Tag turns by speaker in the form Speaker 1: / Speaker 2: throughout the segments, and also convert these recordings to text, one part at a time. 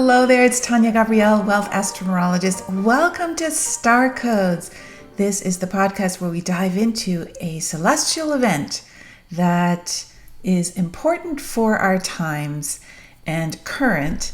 Speaker 1: Hello there, it's Tania Gabrielle, Wealth Astro-Numerologist. Welcome to Star Codes. This is the podcast where we dive into a celestial event that is important for our times and current,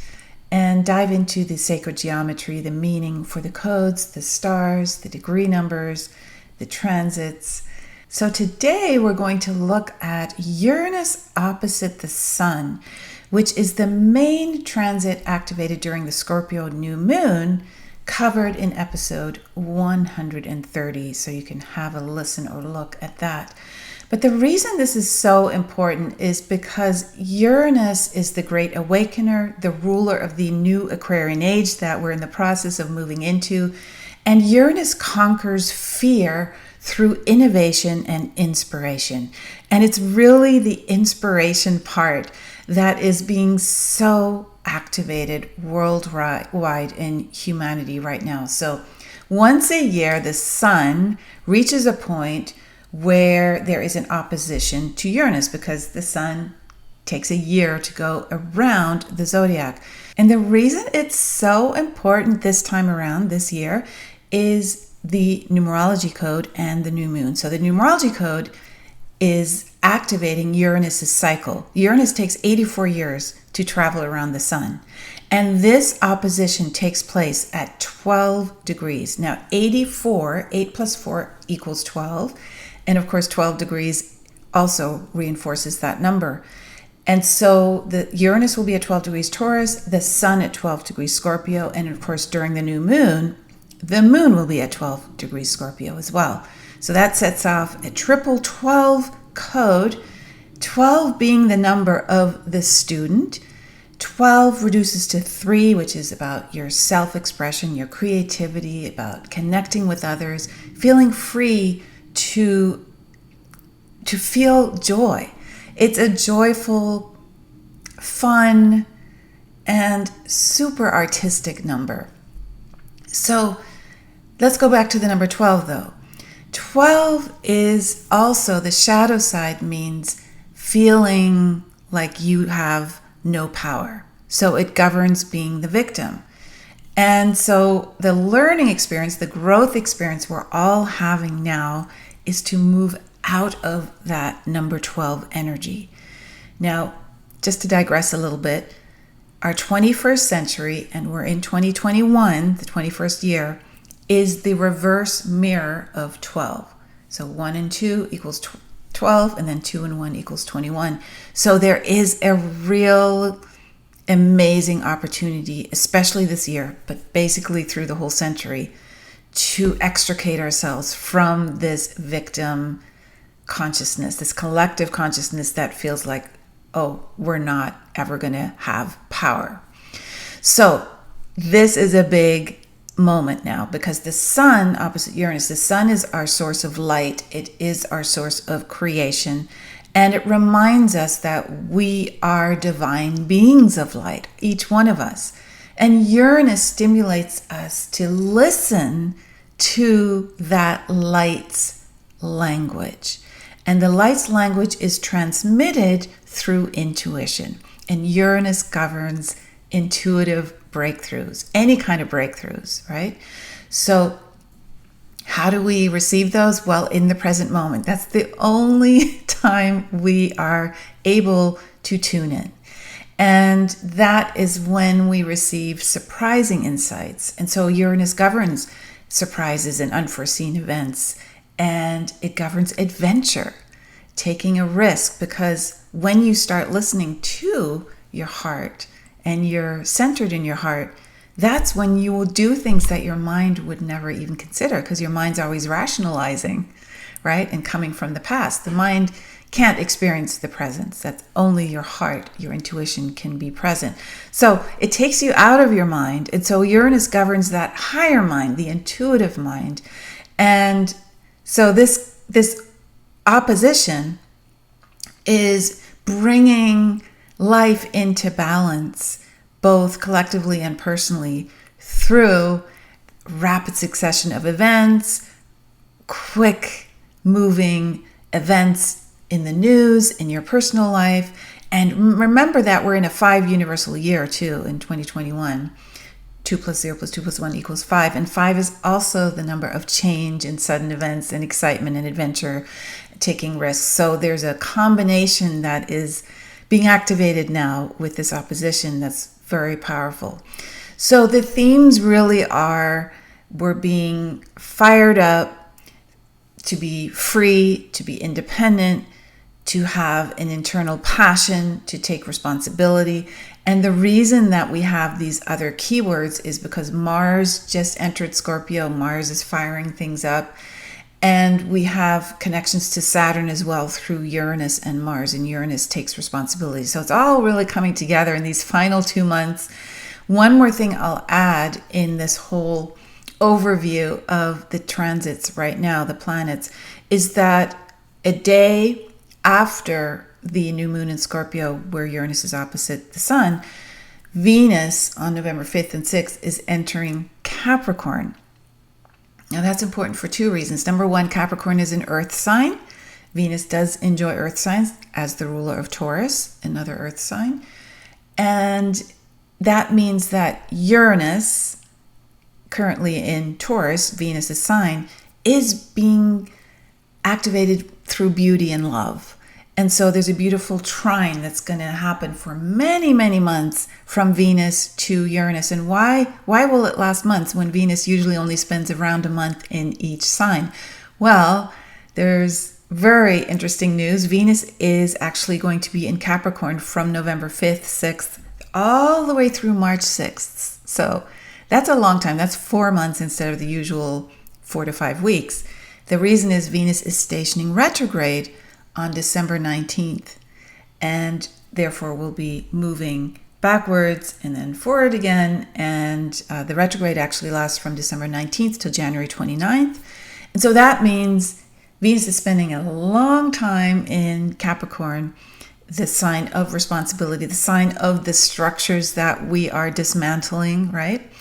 Speaker 1: and dive into the sacred geometry, the meaning for the codes, the stars, the degree numbers, the transits. So today we're going to look at Uranus opposite the Sun, which is the main transit activated during the Scorpio new moon, covered in episode 130. So you can have a listen or look at that. But the reason this is so important is because Uranus is the great awakener, the ruler of the new Aquarian age that we're in the process of moving into. And Uranus conquers fear through innovation and inspiration. And it's really the inspiration part that is being so activated worldwide in humanity right now. So once a year, the Sun reaches a point where there is an opposition to Uranus because the Sun takes a year to go around the zodiac. And the reason it's so important this time around, this year, is the numerology code and the new moon. So the numerology code is activating Uranus's cycle. Uranus takes 84 years to travel around the Sun. And this opposition takes place at 12 degrees. Now, 84, 8 plus 4 equals 12. And of course, 12 degrees also reinforces that number. And so the Uranus will be at 12 degrees Taurus, the Sun at 12 degrees Scorpio, and of course, during the new moon, the moon will be at 12 degrees Scorpio as well. So that sets off a triple 12 code, 12 being the number of the student. 12 reduces to 3, which is about your self-expression, your creativity, about connecting with others, feeling free to feel joy. It's a joyful, fun, and super artistic number. So let's go back to the number 12 though. 12 is also, the shadow side means feeling like you have no power. So it governs being the victim. And so the learning experience, the growth experience we're all having now is to move out of that number 12 energy. Now, just to digress a little bit, our 21st century, and we're in 2021, the 21st year, is the reverse mirror of 12. So 1 and 2 equals 12, and then 2 and 1 equals 21. So there is a real amazing opportunity, especially this year, but basically through the whole century, to extricate ourselves from this victim consciousness, this collective consciousness that feels like, oh, we're not ever going to have power. So this is a big moment now because the Sun opposite Uranus, the Sun is our source of light. It is our source of creation. And it reminds us that we are divine beings of light, each one of us. And Uranus stimulates us to listen to that light's language. And the light's language is transmitted through intuition. And Uranus governs intuitive breakthroughs, any kind of breakthroughs, right? So how do we receive those? Well, in the present moment. That's the only time we are able to tune in. And that is when we receive surprising insights. And so Uranus governs surprises and unforeseen events. And it governs adventure, taking a risk, because when you start listening to your heart and you're centered in your heart, that's when you will do things that your mind would never even consider, because your mind's always rationalizing, right? And coming from the past. The mind can't experience the presence. That's only your heart, your intuition can be present. So it takes you out of your mind. And so Uranus governs that higher mind, the intuitive mind. And so this opposition is bringing life into balance, both collectively and personally, through rapid succession of events, quick moving events in the news, in your personal life. And remember that we're in a 5 universal year too in 2021. 2 plus 0 plus 2 plus 1 equals 5. And 5 is also the number of change and sudden events and excitement and adventure, taking risks. So there's a combination that is being activated now with this opposition that's very powerful. So the themes really are, we're being fired up to be free, to be independent, to have an internal passion, to take responsibility. And the reason that we have these other keywords is because Mars just entered Scorpio. Mars is firing things up. And we have connections to Saturn as well through Uranus and Mars. And Uranus takes responsibility. So it's all really coming together in these final 2 months. One more thing I'll add in this whole overview of the transits right now, the planets, is that a day after the new moon in Scorpio, where Uranus is opposite the sun, Venus on November 5th and 6th is entering Capricorn. Now that's important for 2 reasons. Number 1, Capricorn is an earth sign. Venus does enjoy earth signs as the ruler of Taurus, another earth sign. And that means that Uranus, currently in Taurus, Venus' sign, is being activated through beauty and love. And so there's a beautiful trine that's going to happen for many, many months from Venus to Uranus. And why will it last months when Venus usually only spends around a month in each sign? Well, there's very interesting news. Venus is actually going to be in Capricorn from November 5th, 6th, all the way through March 6th. So that's a long time. That's 4 months instead of the usual 4 to 5 weeks. The reason is Venus is stationing retrograde on December 19th, and therefore will be moving backwards and then forward again. And the retrograde actually lasts from December 19th to January 29th. And so that means Venus is spending a long time in Capricorn, the sign of responsibility, the sign of the structures that we are dismantling, right?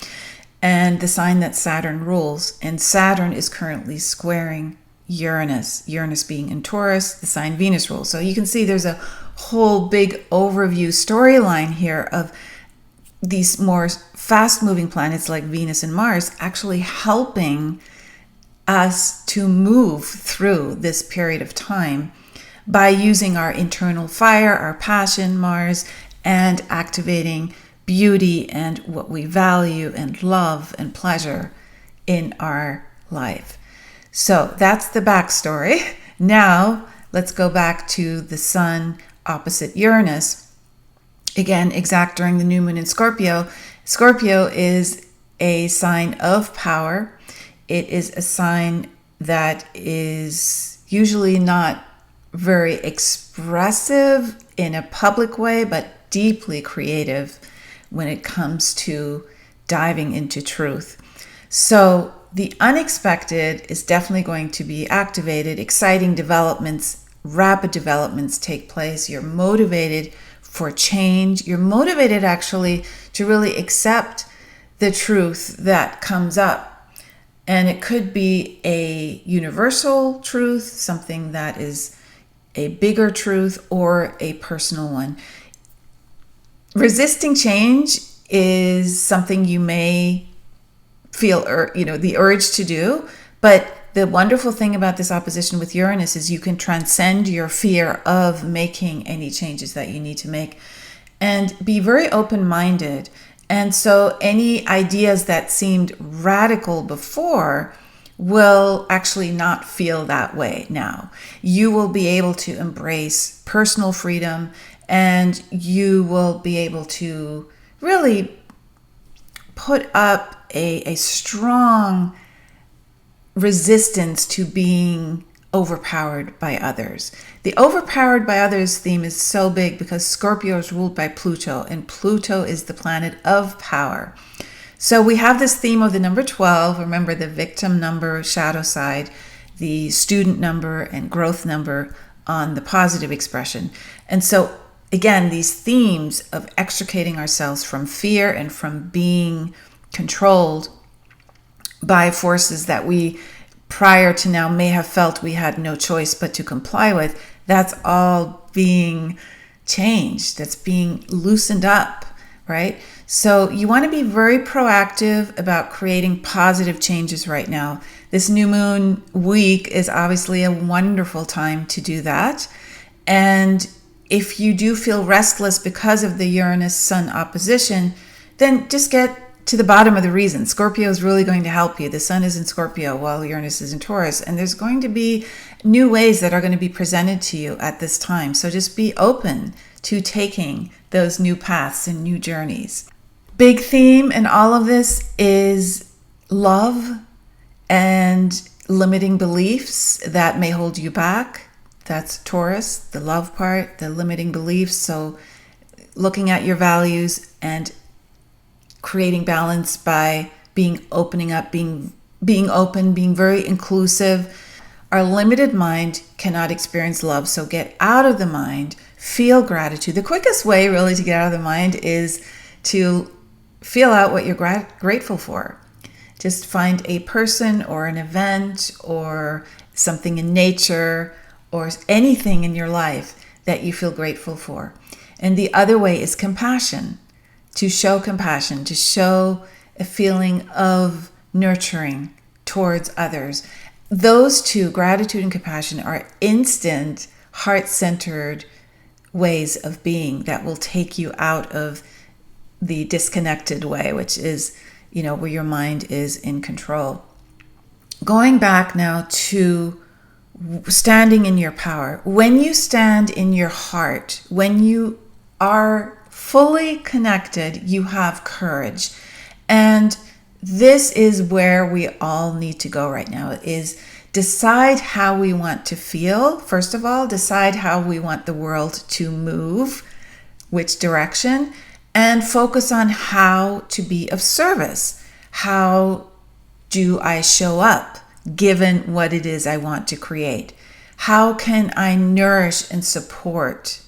Speaker 1: And the sign that Saturn rules. And Saturn is currently squaring Uranus, Uranus being in Taurus, the sign Venus rules. So you can see there's a whole big overview storyline here of these more fast-moving planets like Venus and Mars actually helping us to move through this period of time by using our internal fire, our passion, Mars, and activating beauty and what we value and love and pleasure in our life. So that's the backstory. Now let's go back to the sun opposite Uranus. Again, exact during the new moon in Scorpio. Scorpio is a sign of power. It is a sign that is usually not very expressive in a public way, but deeply creative when it comes to diving into truth. So the unexpected is definitely going to be activated. Exciting developments, rapid developments take place. You're motivated for change. You're motivated actually to really accept the truth that comes up. And it could be a universal truth, something that is a bigger truth, or a personal one. Resisting change is something you may feel the urge to do, but the wonderful thing about this opposition with Uranus is you can transcend your fear of making any changes that you need to make and be very open-minded. And so any ideas that seemed radical before will actually not feel that way now. You will be able to embrace personal freedom, and you will be able to really put up a strong resistance to being overpowered by others. The overpowered by others theme is so big because Scorpio is ruled by Pluto, and Pluto is the planet of power. So we have this theme of the number 12. Remember, the victim number, shadow side, the student number, and growth number on the positive expression. And so again, these themes of extricating ourselves from fear and from being controlled by forces that we prior to now may have felt we had no choice but to comply with, That's all being changed. That's being loosened up, right? So you want to be very proactive about creating positive changes right now. This new moon week is obviously a wonderful time to do that. And if you do feel restless because of the Uranus-Sun opposition, then just get to the bottom of the reason. Scorpio is really going to help you. The Sun is in Scorpio while Uranus is in Taurus. And there's going to be new ways that are going to be presented to you at this time. So just be open to taking those new paths and new journeys. Big theme in all of this is love and limiting beliefs that may hold you back. That's Taurus, the love part, the limiting beliefs. So looking at your values and creating balance by opening up, being open, being very inclusive. Our limited mind cannot experience love. So get out of the mind, feel gratitude. The quickest way really to get out of the mind is to feel out what you're grateful for. Just find a person or an event or something in nature or anything in your life that you feel grateful for. And the other way is compassion. To show compassion, to show a feeling of nurturing towards others. Those two, gratitude and compassion, are instant, heart-centered ways of being that will take you out of the disconnected way, which is, where your mind is in control. Going back now to standing in your power. When you stand in your heart, when you are fully connected, you have courage. And this is where we all need to go right now, is decide how we want to feel. First of all, decide how we want the world to move, which direction, and focus on how to be of service. How do I show up given what it is I want to create? How can I nourish and support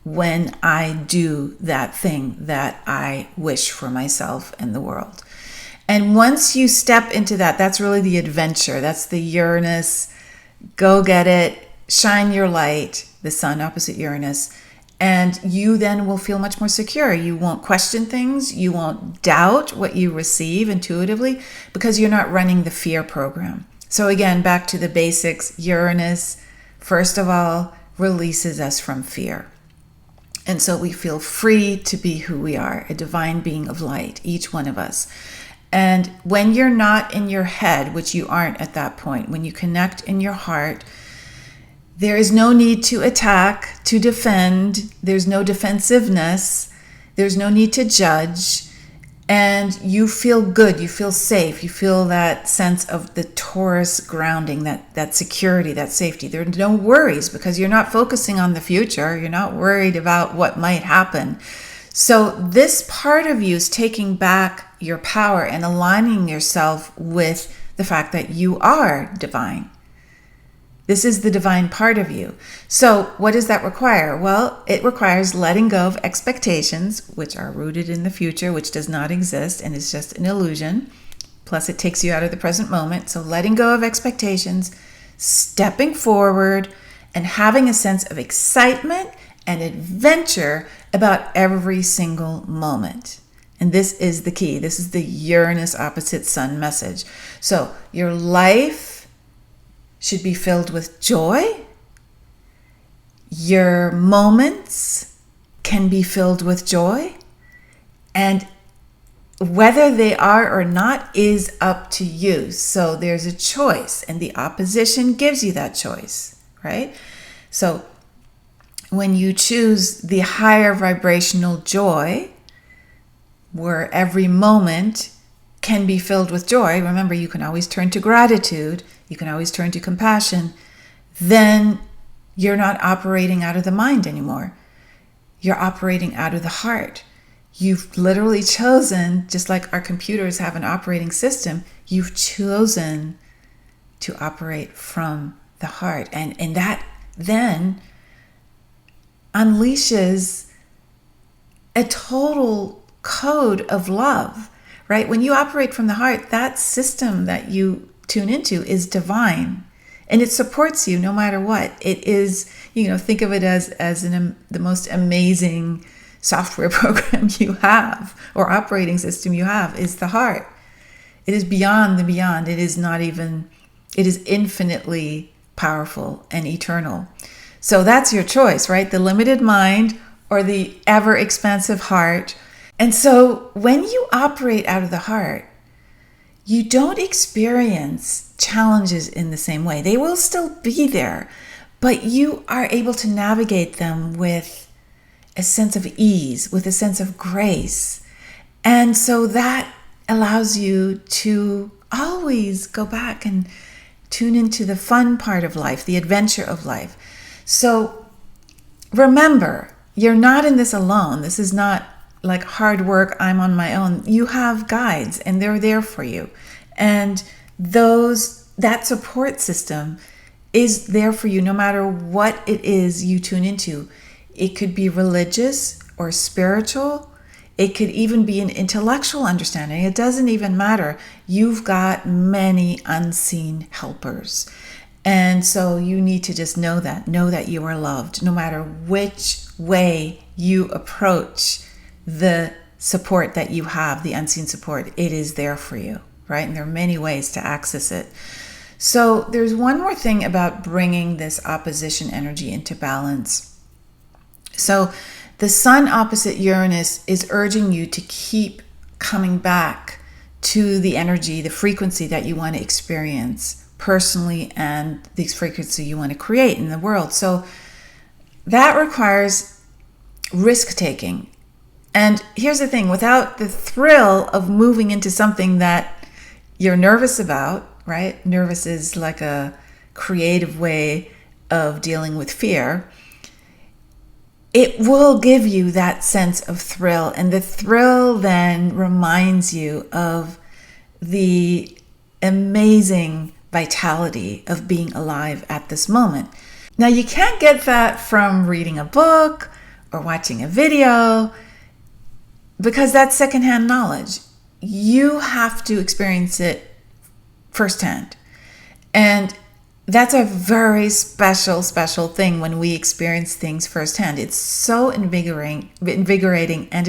Speaker 1: when I do that thing that I wish for myself and the world? And once you step into that, that's really the adventure. That's the Uranus, go get it, shine your light, the Sun opposite Uranus. And you then will feel much more secure. You won't question things. You won't doubt what you receive intuitively because you're not running the fear program. So again, back to the basics, Uranus, first of all, releases us from fear. And so we feel free to be who we are, a divine being of light, each one of us. And when you're not in your head, which you aren't at that point, when you connect in your heart, there is no need to attack, to defend. There's no defensiveness. There's no need to judge. And you feel good. You feel safe. You feel that sense of the Taurus grounding, that security, that safety. There are no worries because you're not focusing on the future. You're not worried about what might happen. So this part of you is taking back your power and aligning yourself with the fact that you are divine. This is the divine part of you. So what does that require? Well, it requires letting go of expectations, which are rooted in the future, which does not exist and is just an illusion. Plus, it takes you out of the present moment. So letting go of expectations, stepping forward, and having a sense of excitement and adventure about every single moment. And this is the key. This is the Uranus opposite Sun message. So your life should be filled with joy. Your moments can be filled with joy. And whether they are or not is up to you. So there's a choice, and the opposition gives you that choice, right? So when you choose the higher vibrational joy, where every moment can be filled with joy, remember, you can always turn to gratitude, you can always turn to compassion, then you're not operating out of the mind anymore. You're operating out of the heart. You've literally chosen, just like our computers have an operating system, you've chosen to operate from the heart. And that then unleashes a total code of love, right? When you operate from the heart, that system that you tune into is divine. And it supports you no matter what. It is, think of it as the most amazing software program you have, or operating system you have, is the heart. It is beyond the beyond. It is infinitely powerful and eternal. So that's your choice, right? The limited mind or the ever expansive heart. And so when you operate out of the heart, you don't experience challenges in the same way. They will still be there, but you are able to navigate them with a sense of ease, with a sense of grace. And so that allows you to always go back and tune into the fun part of life, the adventure of life. So remember, you're not in this alone. This is not like hard work, I'm on my own. You have guides and they're there for you. And that support system is there for you no matter what it is you tune into. It could be religious or spiritual. It could even be an intellectual understanding. It doesn't even matter. You've got many unseen helpers. And so you need to just know that you are loved no matter which way you approach the support that you have, the unseen support. It is there for you, right? And there are many ways to access it. So there's one more thing about bringing this opposition energy into balance. So the sun opposite Uranus is urging you to keep coming back to the energy, the frequency that you want to experience personally and the frequency you want to create in the world. So that requires risk-taking. And here's the thing, without the thrill of moving into something that you're nervous about, right? Nervous is like a creative way of dealing with fear. It will give you that sense of thrill. And the thrill then reminds you of the amazing vitality of being alive at this moment. Now, you can't get that from reading a book or watching a video, because that's secondhand knowledge. You have to experience it firsthand. And that's a very special thing when we experience things firsthand. It's so invigorating, and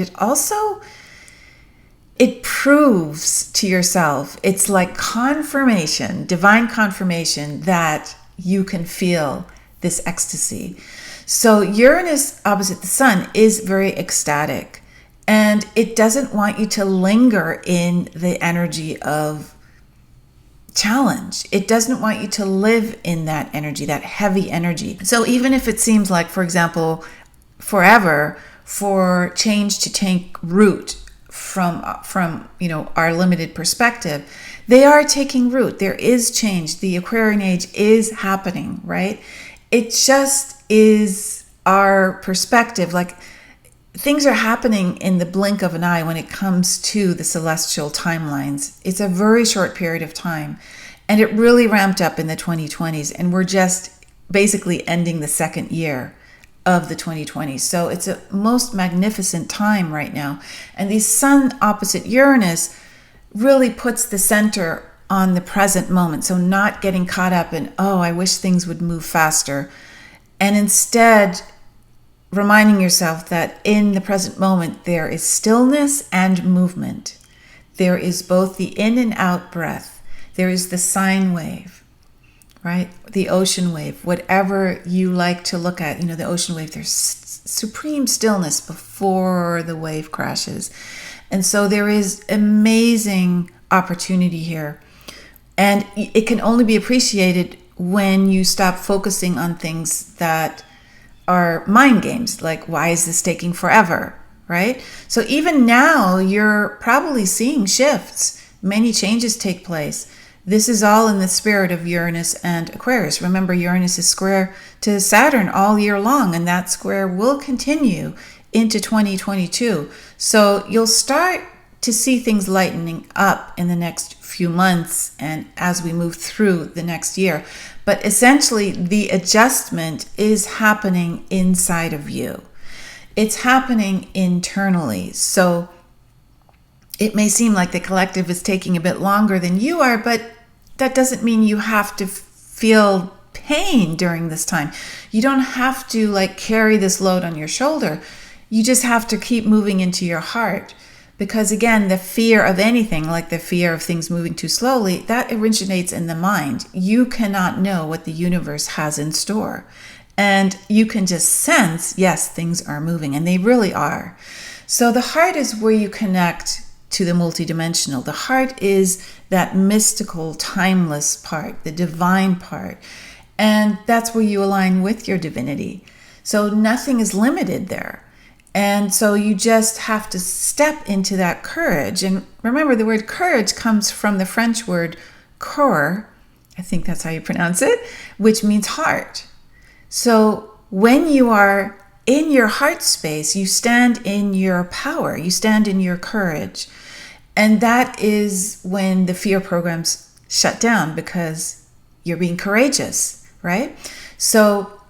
Speaker 1: it proves to yourself, it's like confirmation, divine confirmation that you can feel this ecstasy. So Uranus opposite the sun is very ecstatic. And it doesn't want you to linger in the energy of challenge. It doesn't want you to live in that energy, that heavy energy. So even if it seems like, for example, forever for change to take root from our limited perspective, they are taking root. There is change. The Aquarian age is happening, right? It just is our perspective. Like, things are happening in the blink of an eye when it comes to the celestial timelines. It's a very short period of time. And it really ramped up in the 2020s. And we're just basically ending the second year of the 2020s. So it's a most magnificent time right now. And the sun opposite Uranus really puts the center on the present moment. So not getting caught up in, I wish things would move faster. And instead, reminding yourself that in the present moment, there is stillness and movement. There is both the in and out breath. There is the sine wave, right? The ocean wave, whatever you like to look at, the ocean wave, there's supreme stillness before the wave crashes. And so there is amazing opportunity here. And it can only be appreciated when you stop focusing on things that are mind games, like, why is this taking forever, right? So even now, you're probably seeing shifts. Many changes take place. This is all in the spirit of Uranus and Aquarius. Remember, Uranus is square to Saturn all year long, and that square will continue into 2022. So you'll start to see things lightening up in the next few months and as we move through the next year. But essentially, the adjustment is happening inside of you. It's happening internally. So it may seem like the collective is taking a bit longer than you are, but that doesn't mean you have to feel pain during this time. You don't have to like carry this load on your shoulder. You just have to keep moving into your heart. Because again, the fear of anything, like the fear of things moving too slowly, that originates in the mind. You cannot know what the universe has in store. And you can just sense, yes, things are moving, and they really are. So the heart is where you connect to the multidimensional. The heart is that mystical, timeless part, the divine part. And that's where you align with your divinity. So nothing is limited there. And so you just have to step into that courage. And remember, the word courage comes from the French word cœur, I think that's how you pronounce it, which means heart. So when you are in your heart space, you stand in your power, you stand in your courage. And that is when the fear programs shut down, because you're being courageous, right? So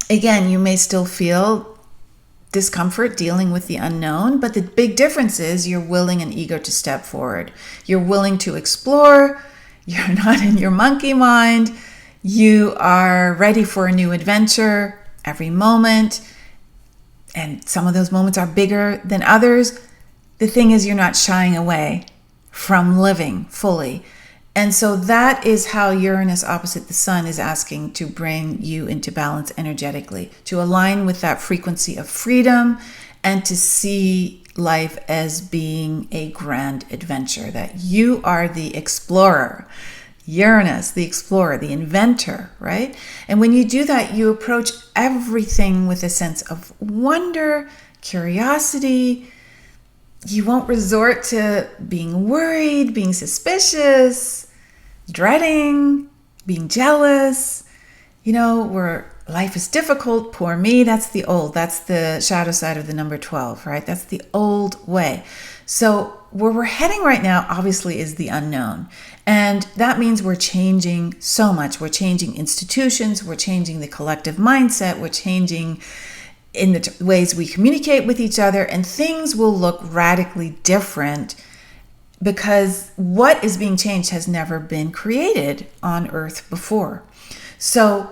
Speaker 1: again, you may still feel discomfort dealing with the unknown, but the big difference is you're willing and eager to step forward. You're willing to explore. You're not in your monkey mind. You are ready for a new adventure every moment. And some of those moments are bigger than others. The thing is, you're not shying away from living fully. And so that is how Uranus opposite the sun is asking to bring you into balance energetically, to align with that frequency of freedom and to see life as being a grand adventure, that you are the explorer. Uranus, the explorer, the inventor, right? And when you do that, you approach everything with a sense of wonder, curiosity. You won't resort to being worried, being suspicious, dreading, being jealous, where life is difficult, poor me. That's the shadow side of the number 12, right? That's the old way. So where we're heading right now, obviously, is the unknown. And that means we're changing so much. We're changing institutions. We're changing the collective mindset. We're changing in the ways we communicate with each other. And things will look radically different, because what is being changed has never been created on Earth before. So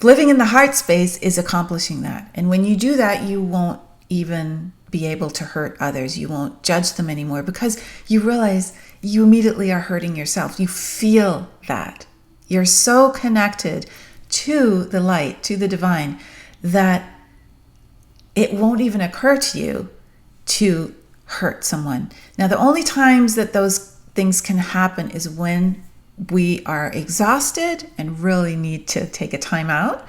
Speaker 1: living in the heart space is accomplishing that. And when you do that, you won't even be able to hurt others. You won't judge them anymore, because you realize you immediately are hurting yourself. You feel that. You're so connected to the light, to the divine, that it won't even occur to you to hurt someone. Now, the only times that those things can happen is when we are exhausted and really need to take a time out,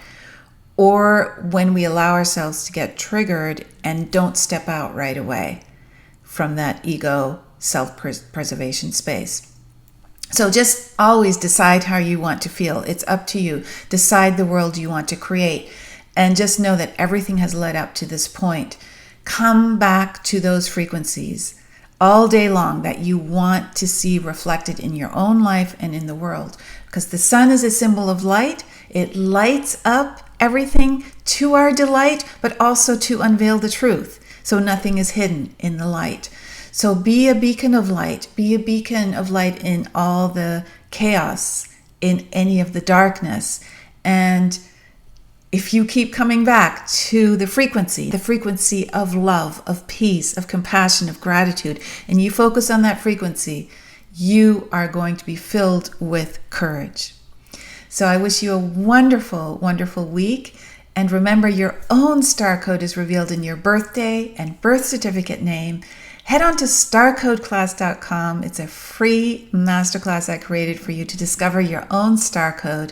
Speaker 1: or when we allow ourselves to get triggered and don't step out right away from that ego self-preservation space. So just always decide how you want to feel. It's up to you. Decide the world you want to create. And just know that everything has led up to this point. Come back to those frequencies all day long that you want to see reflected in your own life and in the world. Because the sun is a symbol of light. It lights up everything to our delight, but also to unveil the truth. So nothing is hidden in the light. So be a beacon of light. Be a beacon of light in all the chaos, in any of the darkness. And if you keep coming back to the frequency of love, of peace, of compassion, of gratitude, and you focus on that frequency, you are going to be filled with courage. So I wish you a wonderful, wonderful week. And remember, your own star code is revealed in your birthday and birth certificate name. Head on to starcodeclass.com. It's a free masterclass I created for you to discover your own star code,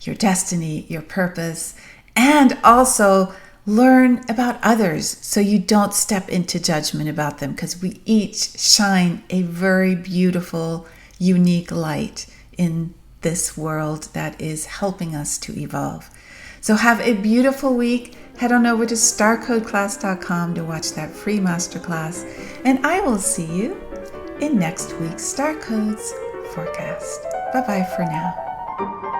Speaker 1: your destiny, your purpose, and also learn about others so you don't step into judgment about them, because we each shine a very beautiful, unique light in this world that is helping us to evolve. So have a beautiful week. Head on over to starcodeclass.com to watch that free masterclass, and I will see you in next week's Star Codes forecast. Bye-bye for now.